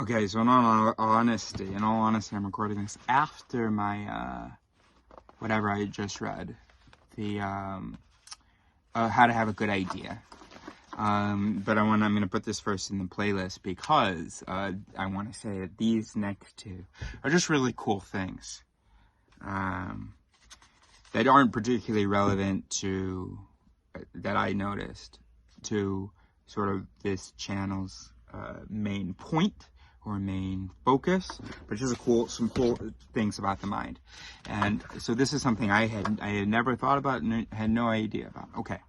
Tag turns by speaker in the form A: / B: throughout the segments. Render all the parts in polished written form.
A: Okay, so in all honesty, I'm recording this after my, whatever I just read, the, how to have a good idea. But I'm going to put this first in the playlist because, I want to say that these next two are just really cool things, that aren't particularly relevant to, that I noticed, to sort of this channel's, main point or main focus, but just some cool things about the mind. And so this is something I had never thought about and had no idea about. Okay.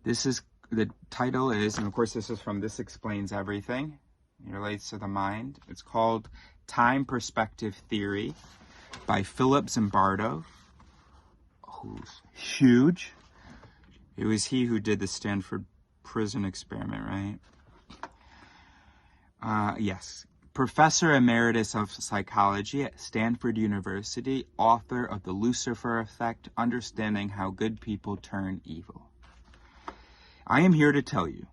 A: The title is, and of course this is from This Explains Everything. It relates to the mind. It's called Time Perspective Theory by Philip Zimbardo, who's huge. It was he who did the Stanford prison experiment, right? Yes. Professor Emeritus of Psychology at Stanford University, author of The Lucifer Effect, Understanding How Good People Turn Evil. I am here to tell you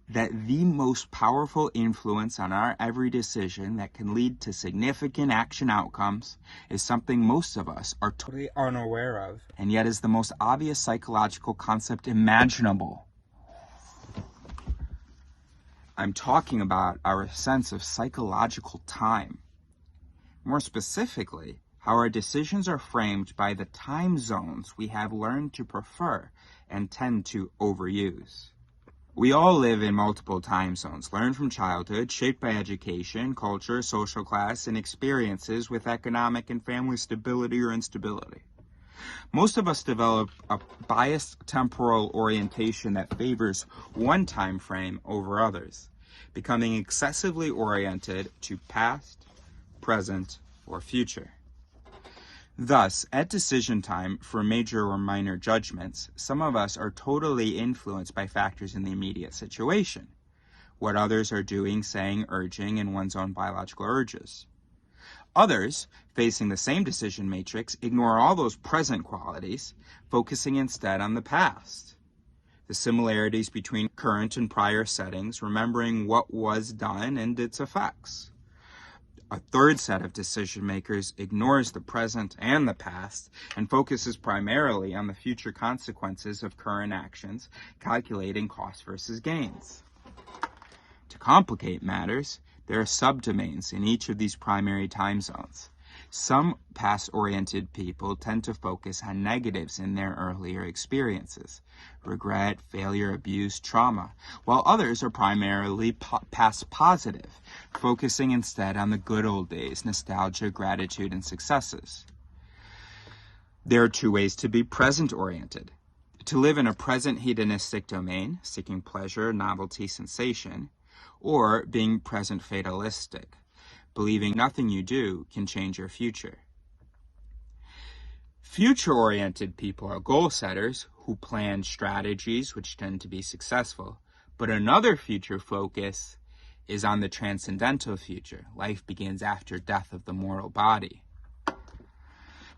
A: that the most powerful influence on our every decision that can lead to significant action outcomes is something most of us are totally unaware of, and yet is the most obvious psychological concept imaginable. I'm talking about our sense of psychological time. More specifically, how our decisions are framed by the time zones we have learned to prefer and tend to overuse. We all live in multiple time zones, learned from childhood, shaped by education, culture, social class, and experiences with economic and family stability or instability. Most of us develop a biased temporal orientation that favors one time frame over others, becoming excessively oriented to past, present, or future. Thus, at decision time for major or minor judgments, some of us are totally influenced by factors in the immediate situation, what others are doing, saying, urging, and one's own biological urges. Others, facing the same decision matrix, ignore all those present qualities, focusing instead on the past. The similarities between current and prior settings, remembering what was done and its effects. A third set of decision makers ignores the present and the past and focuses primarily on the future consequences of current actions, calculating cost versus gains. To complicate matters, there are subdomains in each of these primary time zones. Some past-oriented people tend to focus on negatives in their earlier experiences, regret, failure, abuse, trauma, while others are primarily past positive, focusing instead on the good old days, nostalgia, gratitude, and successes. There are two ways to be present-oriented. To live in a present hedonistic domain, seeking pleasure, novelty, sensation, or being present fatalistic, believing nothing you do can change your future. Future-oriented people are goal setters who plan strategies which tend to be successful, but another future focus is on the transcendental future. Life begins after death of the mortal body.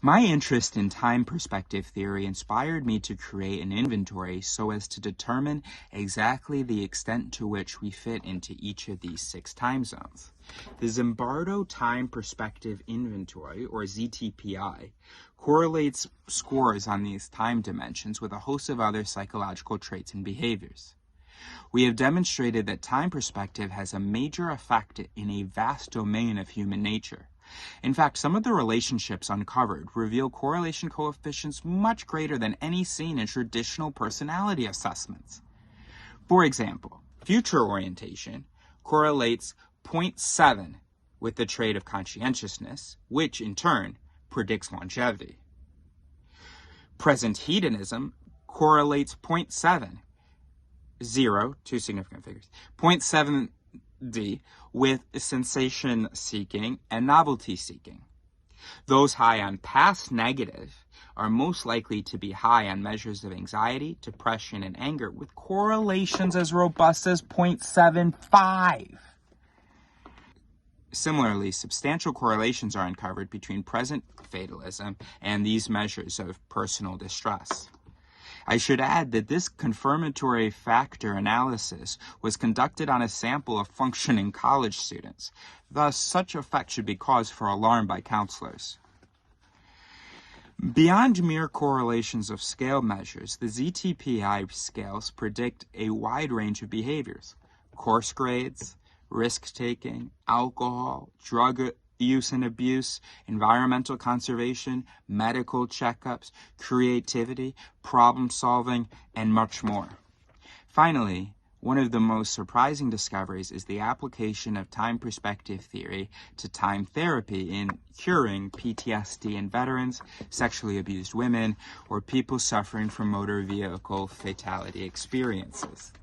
A: My interest in time perspective theory inspired me to create an inventory so as to determine exactly the extent to which we fit into each of these 6 time zones. The Zimbardo Time Perspective Inventory, or ZTPI, correlates scores on these time dimensions with a host of other psychological traits and behaviors. We have demonstrated that time perspective has a major effect in a vast domain of human nature. In fact, some of the relationships uncovered reveal correlation coefficients much greater than any seen in traditional personality assessments. For example, future orientation correlates 0.7 with the trait of conscientiousness, which in turn predicts longevity. Present hedonism correlates 0.7, 0, two significant figures, 0.7 with sensation seeking and novelty seeking. Those high on past negative are most likely to be high on measures of anxiety, depression, and anger, with correlations as robust as 0.75. Similarly, substantial correlations are uncovered between present fatalism and these measures of personal distress. I should add that this confirmatory factor analysis was conducted on a sample of functioning college students. Thus, such effect should be cause for alarm by counselors. Beyond mere correlations of scale measures, the ZTPI scales predict a wide range of behaviors: course grades, risk-taking, alcohol, drug use and abuse, environmental conservation, medical checkups, creativity, problem-solving, and much more. Finally, one of the most surprising discoveries is the application of time perspective theory to time therapy in curing PTSD in veterans, sexually abused women, or people suffering from motor vehicle fatality experiences.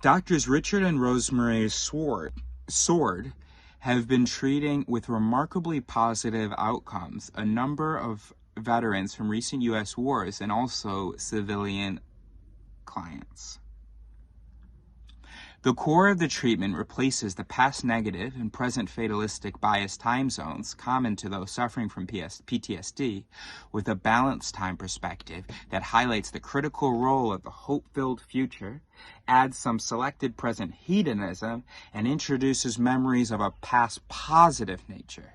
A: Doctors Richard and Rosemary Sword have been treating with remarkably positive outcomes a number of veterans from recent U.S. wars and also civilian clients. The core of the treatment replaces the past negative and present fatalistic bias time zones common to those suffering from PTSD with a balanced time perspective that highlights the critical role of the hope-filled future, adds some selected present hedonism, and introduces memories of a past positive nature.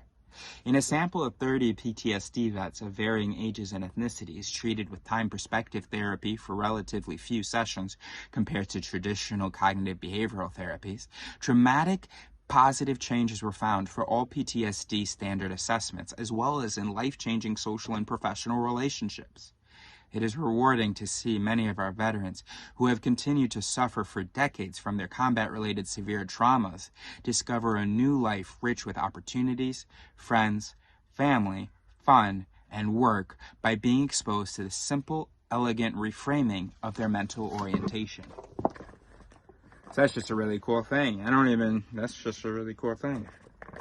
A: In a sample of 30 PTSD vets of varying ages and ethnicities treated with time perspective therapy for relatively few sessions compared to traditional cognitive behavioral therapies, dramatic positive changes were found for all PTSD standard assessments, as well as in life-changing social and professional relationships. It is rewarding to see many of our veterans who have continued to suffer for decades from their combat-related severe traumas discover a new life rich with opportunities, friends, family, fun, and work by being exposed to the simple, elegant reframing of their mental orientation. So that's just a really cool thing. That's just a really cool thing.